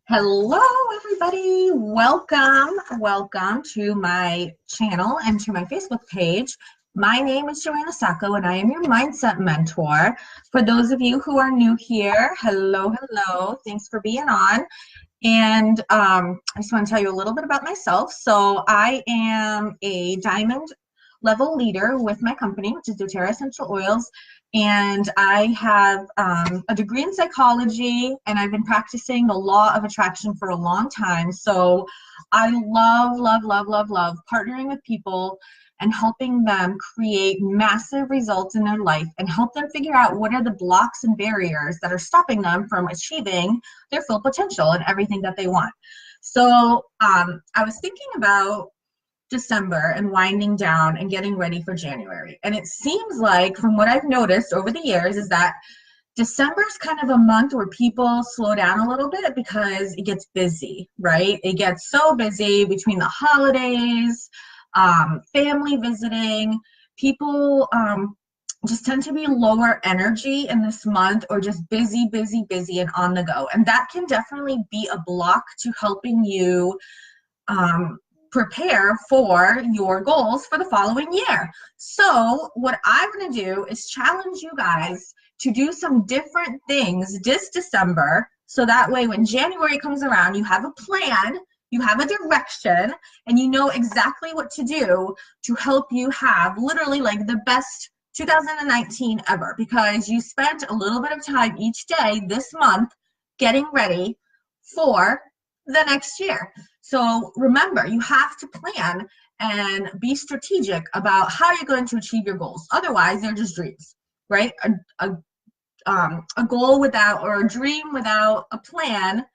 Hello, everybody. Welcome to my channel and to my Facebook page. My name is JoAnna Sacco, and I am your mindset mentor. For those of you who are new here, hello. Thanks for being on. And I just want to tell you a little bit about myself. So I am a diamond level leader with my company, which is doTERRA Essential Oils. And I have a degree in psychology, and I've been practicing the law of attraction for a long time. So I love partnering with people and helping them create massive results in their life and help them figure out what are the blocks and barriers that are stopping them from achieving their full potential and everything that they want. So I was thinking about December and winding down and getting ready for January. And it seems like, from what I've noticed over the years, is that December is kind of a month where people slow down a little bit because it gets busy, right? It gets so busy between the holidays, family visiting. People just tend to be lower energy in this month, or just busy and on the go. And that can definitely be a block to helping you prepare for your goals for the following year. So what I'm going to do is challenge you guys to do some different things this December, so that way when January comes around, you have a plan, you have a direction, and you know exactly what to do to help you have literally like the best 2019 ever, because you spent a little bit of time each day this month getting ready for the next year. So remember, you have to plan and be strategic about how you're going to achieve your goals. Otherwise, they're just dreams, right? A goal without, or a dream without a plan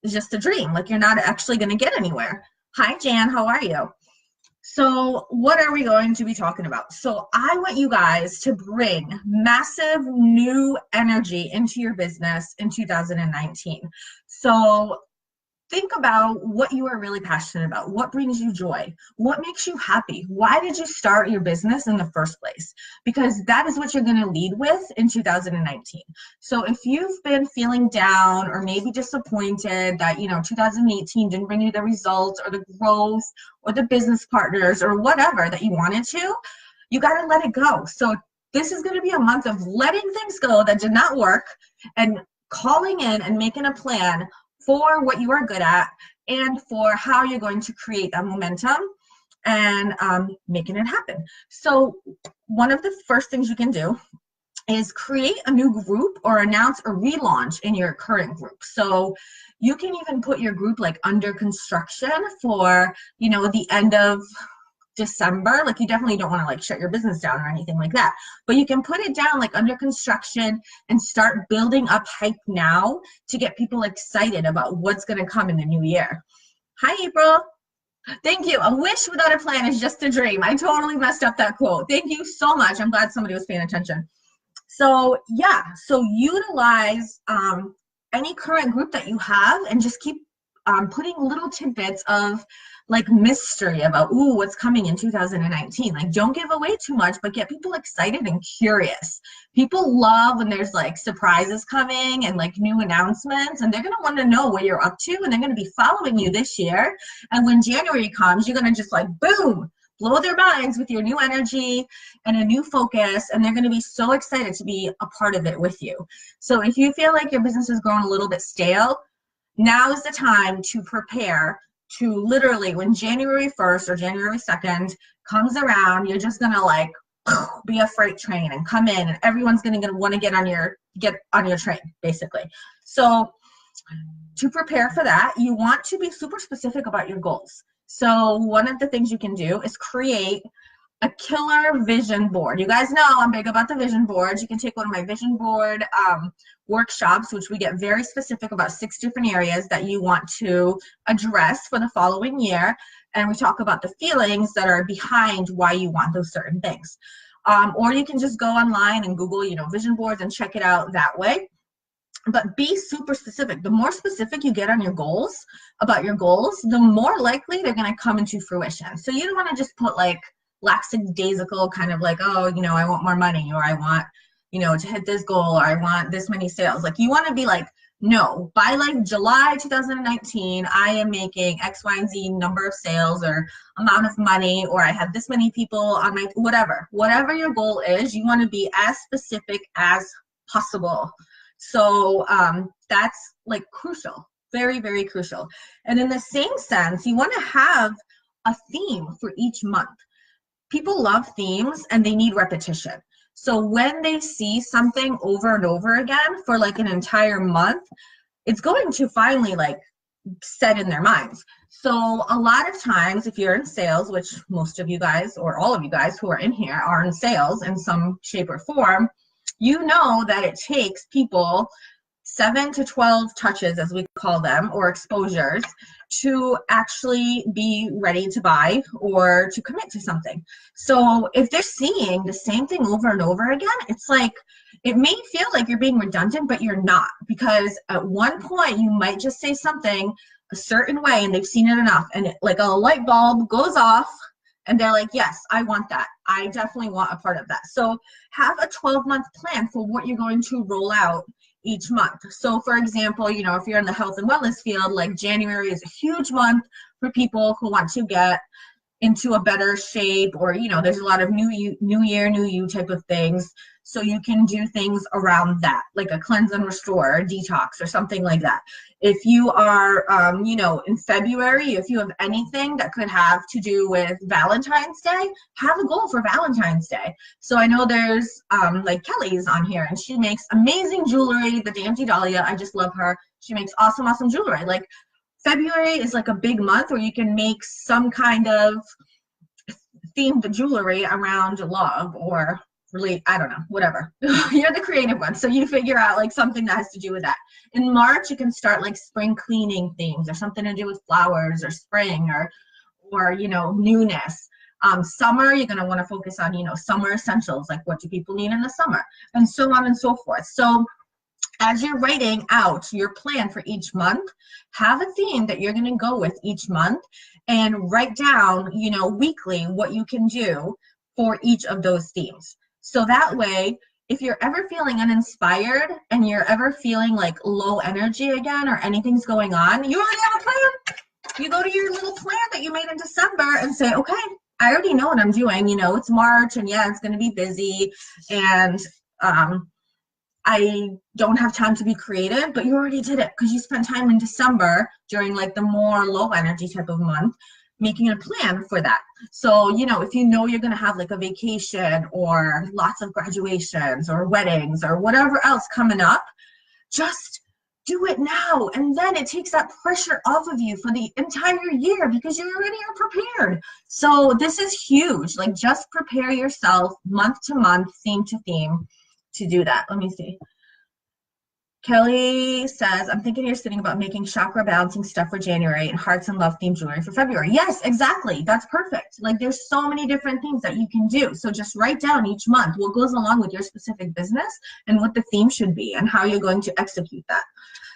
is just a dream. Like, you're not actually going to get anywhere. Hi, Jan, how are you? So what are we going to be talking about? So I want you guys to bring massive new energy into your business in 2019. So think about what you are really passionate about. What brings you joy? What makes you happy? Why did you start your business in the first place? Because that is what you're going to lead with in 2019. So if you've been feeling down or maybe disappointed that, 2018 didn't bring you the results or the growth or the business partners or whatever that you wanted to, you got to let it go. So this is going to be a month of letting things go that did not work and calling in and making a plan for what you are good at and for how you're going to create that momentum and making it happen. So one of the first things you can do is create a new group or announce a relaunch in your current group. So you can even put your group like under construction for, the end of December. Like, you definitely don't want to like shut your business down or anything like that, but you can put it down like under construction and start building up hype now to get people excited about what's going to come in the new year. Hi, April. Thank you. A wish without a plan is just a dream. I totally messed up that quote. Thank you so much. I'm glad somebody was paying attention. So yeah, so utilize any current group that you have and just keep putting little tidbits of like mystery about, ooh, what's coming in 2019. Like, don't give away too much, but get people excited and curious. People love when there's like surprises coming and like new announcements, and they're going to want to know what you're up to, and they're going to be following you this year. And when January comes, you're going to just like, boom, blow their minds with your new energy and a new focus, and they're going to be so excited to be a part of it with you. So if you feel like your business is growing a little bit stale, now is the time to prepare to literally, when January 1st or January 2nd comes around, you're just gonna like be a freight train and come in, and everyone's gonna want to get on your train, basically. So to prepare for that, you want to be super specific about your goals. So one of the things you can do is create a killer vision board. You guys know I'm big about the vision boards. You can take one of my vision board workshops, which we get very specific about 6 different areas that you want to address for the following year. And we talk about the feelings that are behind why you want those certain things. Or you can just go online and Google, vision boards and check it out that way. But be super specific. The more specific you get on your goals, about your goals, the more likely they're going to come into fruition. So you don't want to just put like lackadaisical kind of like, oh, I want more money, or I want, to hit this goal, or I want this many sales. Like, you want to be like No, by like July 2019, I am making X, Y, and Z number of sales or amount of money, or I have this many people on my, whatever your goal is, you want to be as specific as possible. So that's like crucial, very, very crucial. And in the same sense, you want to have a theme for each month. People love themes and they need repetition. So when they see something over and over again for like an entire month, it's going to finally like set in their minds. So a lot of times if you're in sales, which most of you guys or all of you guys who are in here are in sales in some shape or form, you know that it takes people 7 to 12 touches, as we call them, or exposures, to actually be ready to buy or to commit to something. So if they're seeing the same thing over and over again, it's like, it may feel like you're being redundant, but you're not, because at one point you might just say something a certain way and they've seen it enough and it, like a light bulb goes off and they're like, yes, I want that. I definitely want a part of that. So have a 12-month plan for what you're going to roll out each month. So for example, you know, if you're in the health and wellness field, like January is a huge month for people who want to get into a better shape, or, you know, there's a lot of new year, new you type of things. So you can do things around that, like a cleanse and restore, or detox, or something like that. If you are, you know, in February, if you have anything that could have to do with Valentine's Day, have a goal for Valentine's Day. So I know there's like Kelly's on here, and she makes amazing jewelry, the Dainty Dahlia. I just love her. She makes awesome, awesome jewelry. Like February is like a big month where you can make some kind of themed jewelry around love, or really, I don't know, whatever. You're the creative one, so you figure out like something that has to do with that. In March, you can start like spring cleaning themes, or something to do with flowers, or spring, or you know, newness. Summer, you're going to want to focus on, you know, summer essentials, like what do people need in the summer, and so on and so forth. So as you're writing out your plan for each month, have a theme that you're going to go with each month, and write down, you know, weekly what you can do for each of those themes. So that way, if you're ever feeling uninspired and you're ever feeling like low energy again, or anything's going on, you already have a plan. You go to your little plan that you made in December and say, okay, I already know what I'm doing. You know, it's March, and yeah, it's going to be busy, and I don't have time to be creative, but you already did it because you spent time in December during like the more low energy type of month making a plan for that. So, you know, if you know you're going to have like a vacation or lots of graduations or weddings or whatever else coming up, just do it now. And then it takes that pressure off of you for the entire year because you already are prepared. So this is huge. Like, just prepare yourself month to month, theme to theme, to do that. Let me see. Kelly says, I'm thinking you're sitting about making chakra balancing stuff for January and hearts and love themed jewelry for February. Yes, exactly. That's perfect. Like, there's so many different things that you can do. So just write down each month what goes along with your specific business and what the theme should be and how you're going to execute that.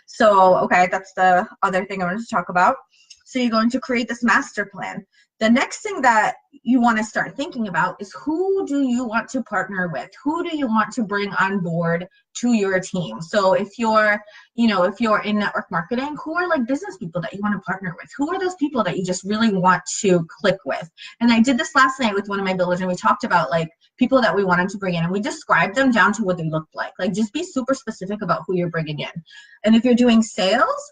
So, okay, that's the other thing I wanted to talk about. So you're going to create this master plan. The next thing that you want to start thinking about is, who do you want to partner with? Who do you want to bring on board to your team? So if you're, you know, if you're in network marketing, who are like business people that you want to partner with? Who are those people that you just really want to click with? And I did this last night with one of my builders, and we talked about like people that we wanted to bring in, and we described them down to what they looked like. Like, just be super specific about who you're bringing in. And if you're doing sales,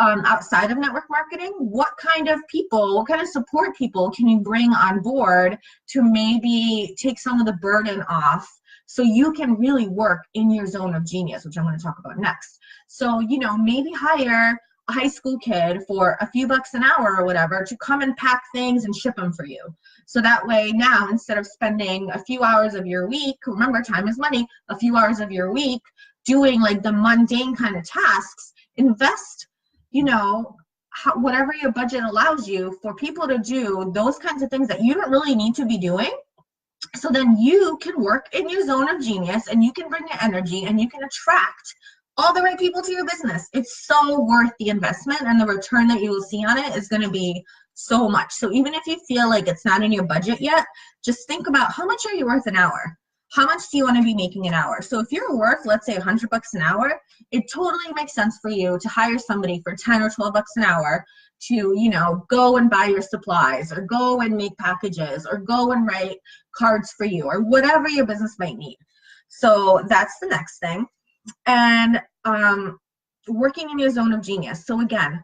outside of network marketing, what kind of people, what kind of support people can you bring on board to maybe take some of the burden off so you can really work in your zone of genius, which I'm going to talk about next. So, you know, maybe hire a high school kid for a few bucks an hour or whatever to come and pack things and ship them for you. So that way now, instead of spending a few hours of your week, remember, time is money, a few hours of your week doing like the mundane kind of tasks, invest, you know, whatever your budget allows you for people to do those kinds of things that you don't really need to be doing. So then you can work in your zone of genius, and you can bring your energy, and you can attract all the right people to your business. It's so worth the investment, and the return that you will see on it is going to be so much. So even if you feel like it's not in your budget yet, just think about, how much are you worth an hour? how much do you want to be making an hour? So if you're worth, let's say $100 an hour, it totally makes sense for you to hire somebody for 10 or 12 bucks an hour to, you know, go and buy your supplies, or go and make packages, or go and write cards for you, or whatever your business might need. So that's the next thing. And working in your zone of genius. So again,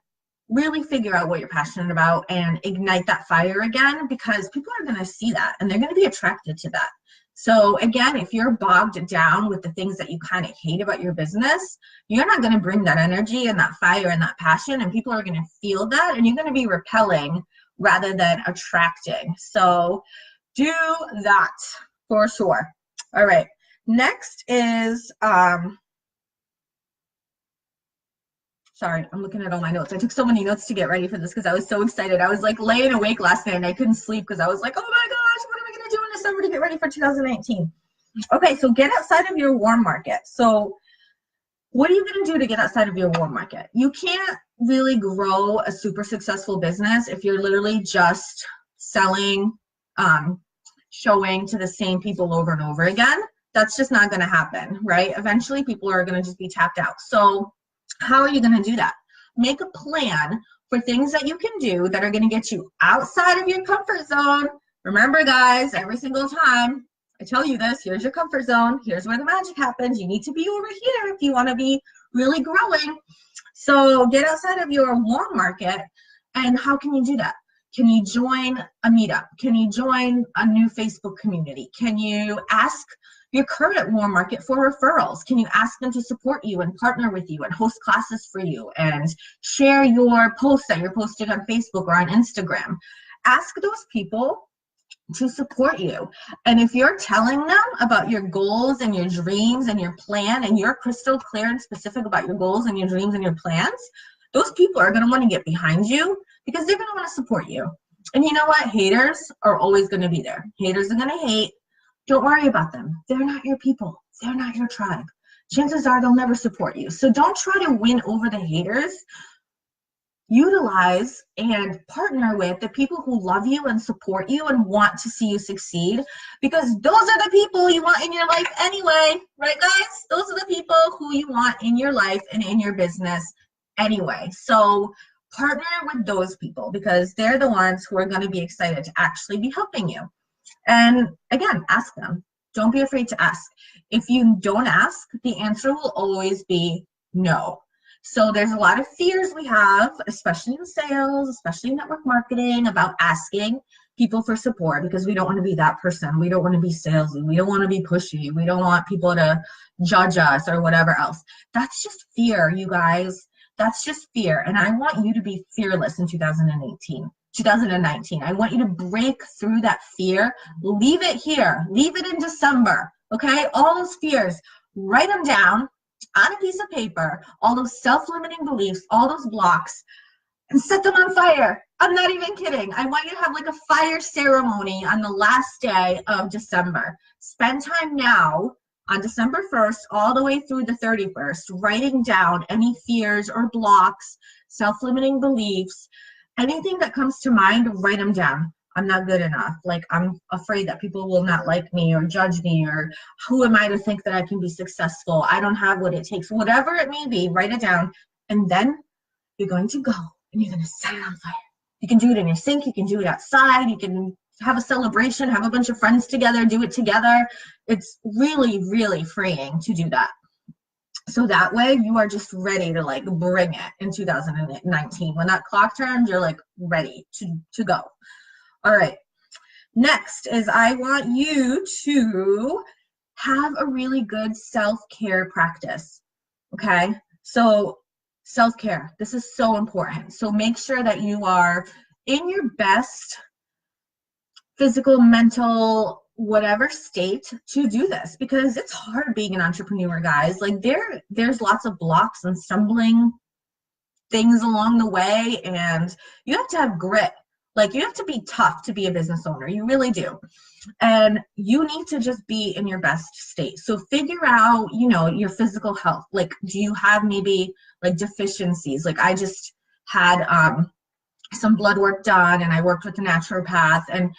really figure out what you're passionate about and ignite that fire again, because people are going to see that and they're going to be attracted to that. So again, if you're bogged down with the things that you kind of hate about your business, you're not going to bring that energy and that fire and that passion, and people are going to feel that, and you're going to be repelling rather than attracting. So do that for sure. All right. Next is, sorry, I'm looking at all my notes. I took so many notes to get ready for this because I was so excited. I was like laying awake last night and I couldn't sleep because I was like, oh my gosh, what am I going to do in December to get ready for 2019? Okay, so get outside of your warm market. So what are you going to do to get outside of your warm market? You can't really grow a super successful business if you're literally just selling, showing to the same people over and over again. That's just not going to happen, right? Eventually people are going to just be tapped out. So how are you going to do that? Make a plan for things that you can do that are going to get you outside of your comfort zone. Remember, guys, every single time I tell you this, here's your comfort zone. Here's where the magic happens. You need to be over here if you want to be really growing. So get outside of your warm market. And how can you do that? Can you join a meetup? Can you join a new Facebook community? Can you ask your current warm market for referrals? Can you ask them to support you and partner with you and host classes for you and share your posts that you're posting on Facebook or on Instagram? Ask those people to support you. And if you're telling them about your goals and your dreams and your plan, and you're crystal clear and specific about your goals and your dreams and your plans, those people are going to want to get behind you because they're going to want to support you. And you know what? Haters are always going to be there. Haters are going to hate. Don't worry about them. They're not your people. They're not your tribe. Chances are they'll never support you. So don't try to win over the haters. Utilize and partner with the people who love you and support you and want to see you succeed, because those are the people you want in your life anyway, right, guys? Those are the people who you want in your life and in your business anyway. So partner with those people because they're the ones who are going to be excited to actually be helping you. And again, ask them. Don't be afraid to ask. If you don't ask, the answer will always be no. So there's a lot of fears we have, especially in sales, especially in network marketing, about asking people for support because we don't want to be that person. We don't want to be salesy. We don't want to be pushy. We don't want people to judge us or whatever else. That's just fear, you guys. That's just fear. And I want you to be fearless in 2019. I want you to break through that fear. Leave it here. Leave it in December. Okay? All those fears, write them down on a piece of paper, all those self-limiting beliefs, all those blocks, and set them on fire. I'm not even kidding. I want you to have like a fire ceremony on the last day of December. Spend time now on December 1st all the way through the 31st, writing down any fears or blocks, self-limiting beliefs, anything that comes to mind, write them down. I'm not good enough. Like, I'm afraid that people will not like me or judge me, or who am I to think that I can be successful? I don't have what it takes. Whatever it may be, write it down. And then you're going to go and you're going to set it on fire. You can do it in your sink. You can do it outside. You can have a celebration, have a bunch of friends together, do it together. It's really, really freeing to do that. So that way you are just ready to like bring it in 2019. When that clock turns, you're like ready to go. All right. Next is I want you to have a really good self-care practice. Okay. So self-care, this is so important. So make sure that you are in your best physical, mental, whatever state to do this, because it's hard being an entrepreneur, guys. Like there's lots of blocks and stumbling things along the way, and you have to have grit. Like, you have to be tough to be a business owner. You really do. And you need to just be in your best state. So figure out, you know, your physical health. Like, do you have maybe like deficiencies? Like, I just had some blood work done, and I worked with a naturopath, and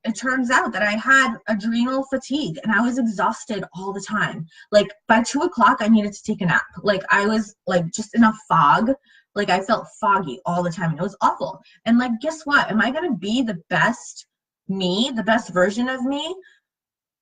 It turns out that I had adrenal fatigue and I was exhausted all the time. Like by 2 o'clock, I needed to take a nap. Like I was like just in a fog. Like I felt foggy all the time and it was awful. And like, guess what? Am I going to be the best me, the best version of me,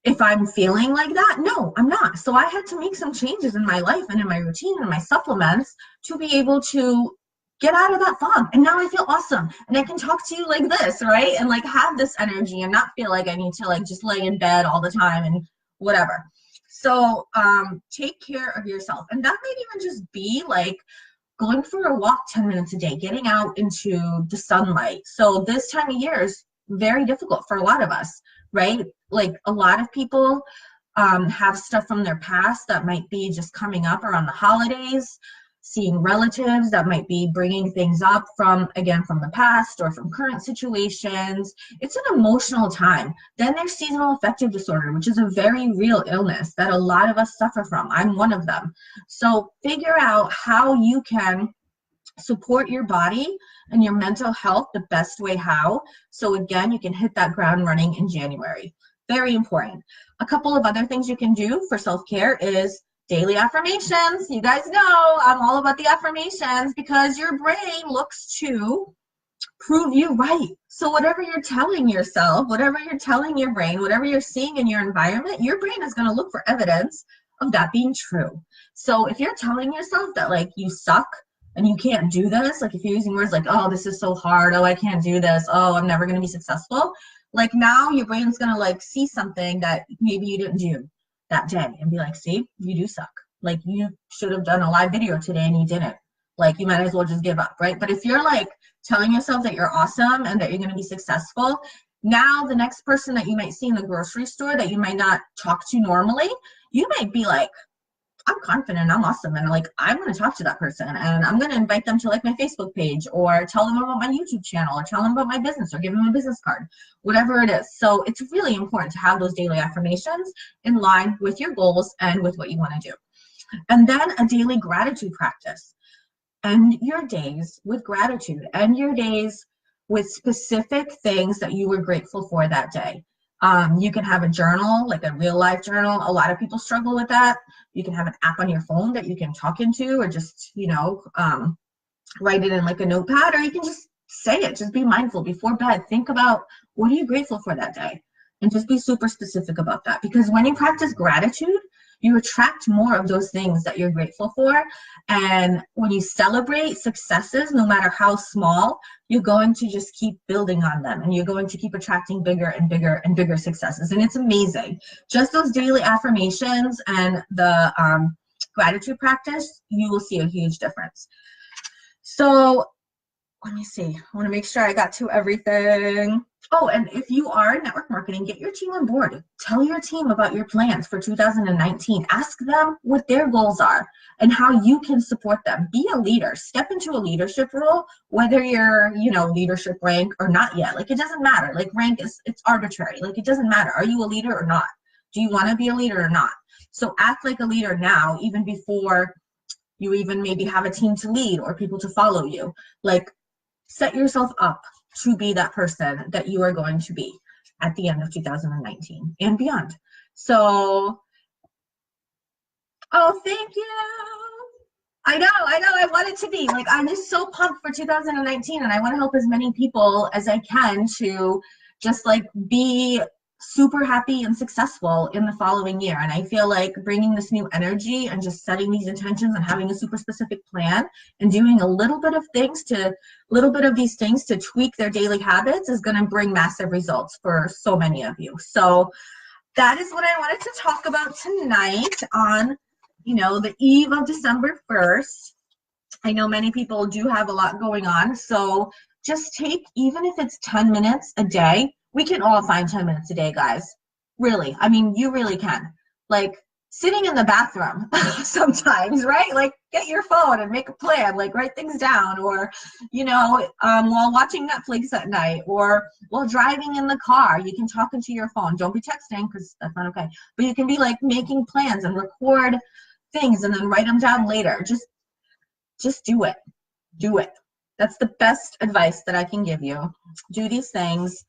if I'm feeling like that? No, I'm not. So I had to make some changes in my life and in my routine and my supplements to be able to get out of that fog. And now I feel awesome. And I can talk to you like this, right? And like have this energy and not feel like I need to like just lay in bed all the time and whatever. So take care of yourself. And that might even just be like going for a walk 10 minutes a day, getting out into the sunlight. So this time of year is very difficult for a lot of us, right? Like a lot of people have stuff from their past that might be just coming up around the holidays, seeing relatives that might be bringing things up from, again, from the past or from current situations. It's an emotional time. Then there's seasonal affective disorder, which is a very real illness that a lot of us suffer from. I'm one of them. So figure out how you can support your body and your mental health the best way how. So again, you can hit that ground running in January. Very important. A couple of other things you can do for self-care is daily affirmations. You guys know I'm all about the affirmations because your brain looks to prove you right. So whatever you're telling yourself, whatever you're telling your brain, whatever you're seeing in your environment, your brain is going to look for evidence of that being true. So if you're telling yourself that like you suck and you can't do this, like if you're using words like, oh, this is so hard, oh, I can't do this, oh, I'm never going to be successful, like now your brain's going to like see something that maybe you didn't do that day and be like, see, you do suck. Like you should have done a live video today and you didn't. Like you might as well just give up, right? But if you're like telling yourself that you're awesome and that you're going to be successful, now the next person that you might see in the grocery store that you might not talk to normally, you might be like, I'm confident, I'm awesome, and like I'm going to talk to that person and I'm going to invite them to like my Facebook page or tell them about my YouTube channel or tell them about my business or give them a business card, whatever it is. So it's really important to have those daily affirmations in line with your goals and with what you want to do. And then a daily gratitude practice. End your days with gratitude. End your days with specific things that you were grateful for that day. You can have a journal, like a real life journal. A lot of people struggle with that. You can have an app on your phone that you can talk into or just, you know, write it in like a notepad, or you can just say it. Just be mindful before bed. Think about what are you grateful for that day and just be super specific about that. Because when you practice gratitude, you attract more of those things that you're grateful for. And when you celebrate successes, no matter how small, you're going to just keep building on them and you're going to keep attracting bigger and bigger and bigger successes. And it's amazing. Just those daily affirmations and the gratitude practice, you will see a huge difference. So let me see. I want to make sure I got to everything. Oh, and if you are in network marketing, get your team on board. Tell your team about your plans for 2019. Ask them what their goals are and how you can support them. Be a leader. Step into a leadership role, whether you're, you know, leadership rank or not yet. Like, it doesn't matter. Like, rank is, it's arbitrary. Like, it doesn't matter. Are you a leader or not? Do you want to be a leader or not? So act like a leader now, even before you even maybe have a team to lead or people to follow you. Like, set yourself up to be that person that you are going to be at the end of 2019 and beyond. So, oh, thank you. I know, I want it to be. Like, I'm just so pumped for 2019 and I want to help as many people as I can to just like be super happy and successful in the following year. And I feel like bringing this new energy and just setting these intentions and having a super specific plan and doing a little bit of these things to tweak their daily habits is going to bring massive results for so many of you. So that is what I wanted to talk about tonight on, you know, the eve of December 1st. I know many people do have a lot going on. So just take, even if it's 10 minutes a day, we can all find 10 minutes a day, guys. Really. I mean, you really can. Like, sitting in the bathroom sometimes, right? Like, get your phone and make a plan, like write things down, or, you know, while watching Netflix at night, or while driving in the car, you can talk into your phone. Don't be texting because that's not okay. But you can be like making plans and record things and then write them down later. Just do it. Do it. That's the best advice that I can give you. Do these things.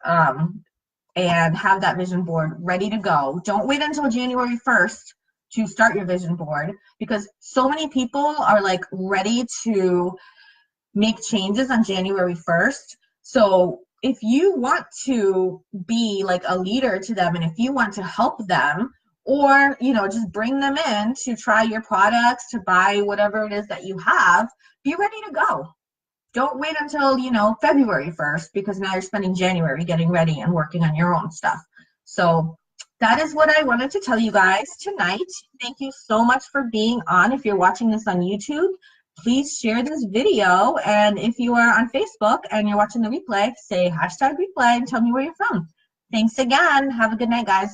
and have that vision board ready to go. Don't wait until January 1st to start your vision board, because so many people are like ready to make changes on January 1st. So if you want to be like a leader to them, and if you want to help them, or just bring them in to try your products, to buy whatever it is that you have, be ready to go. Don't wait until February 1st, because now you're spending January getting ready and working on your own stuff. So that is what I wanted to tell you guys tonight. Thank you so much for being on. If you're watching this on YouTube, please share this video, and if you are on Facebook and you're watching the replay, say #replay and tell me where you're from. Thanks again. Have a good night, guys.